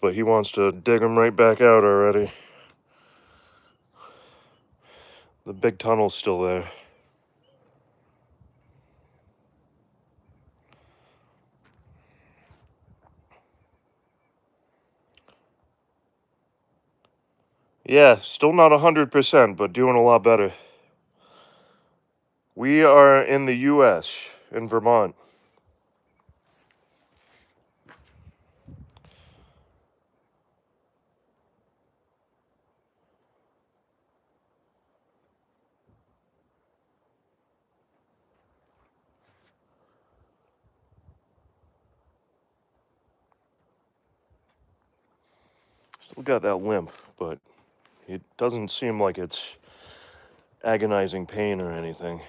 but he wants to dig them right back out already. The big tunnel's still there. Yeah, still not 100%, but doing a lot better. We are in the U.S., in Vermont. Still got that limp, but it doesn't seem like it's agonizing pain or anything.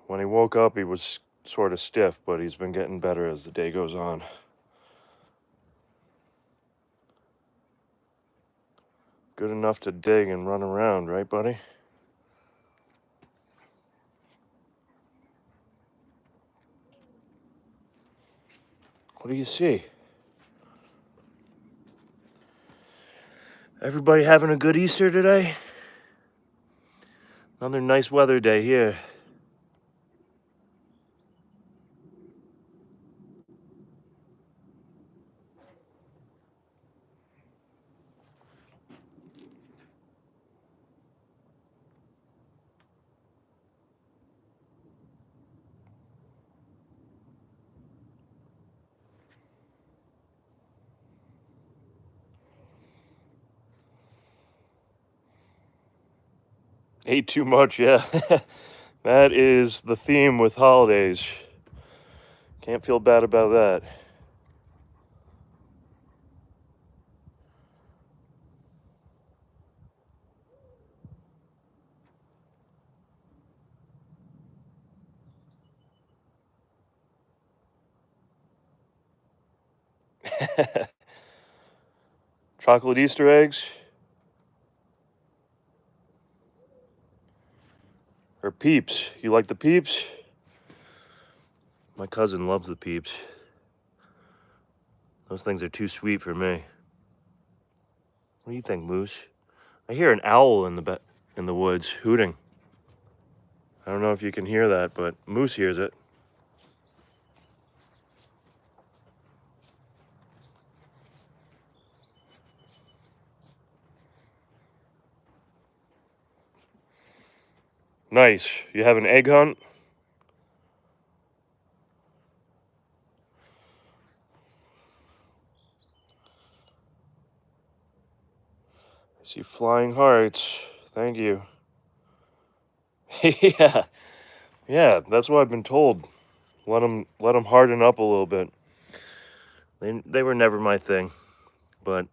When he woke up, he was sort of stiff, but he's been getting better as the day goes on. Good enough to dig and run around, right, buddy? What do you see? Everybody having a good Easter today? Another nice weather day here. Ate too much, yeah. That is the theme with holidays. Can't feel bad about that. Chocolate Easter eggs? Or Peeps? You like the Peeps? My cousin loves the Peeps. Those things are too sweet for me. What do you think, Moose? I hear an owl in the woods hooting. I don't know if you can hear that, but Moose hears it. Nice. You have an egg hunt? I see flying hearts. Thank you. Yeah. Yeah, that's what I've been told. Let them harden up a little bit. They were never my thing, but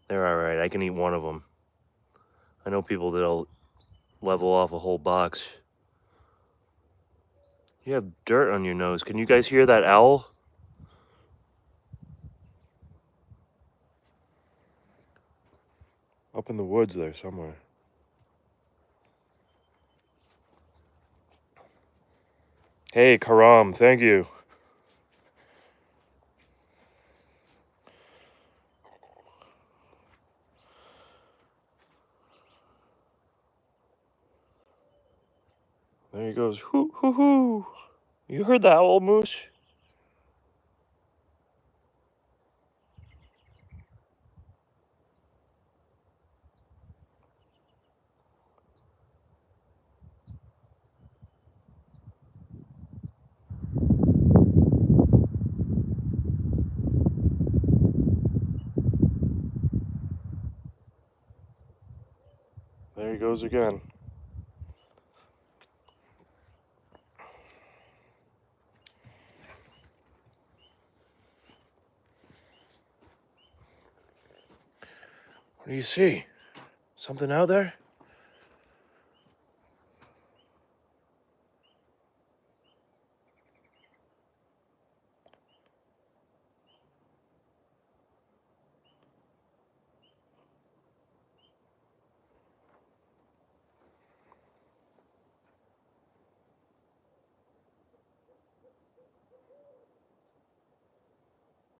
they're all right. I can eat one of them. I know people that'll level off a whole box. You have dirt on your nose. Can you guys hear that owl? Up in the woods there somewhere. Hey, Karam, thank you. There he goes. Hoo, hoo, hoo. You heard the owl, Moose? There he goes again. What do you see? Something out there?